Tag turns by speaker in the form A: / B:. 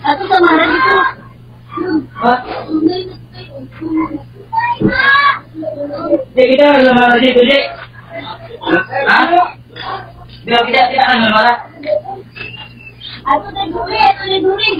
A: Satu sama itu.
B: Dek, kita akan marah dek, dek. Hah? Biar kita akan marah.
A: Aku tadi duri.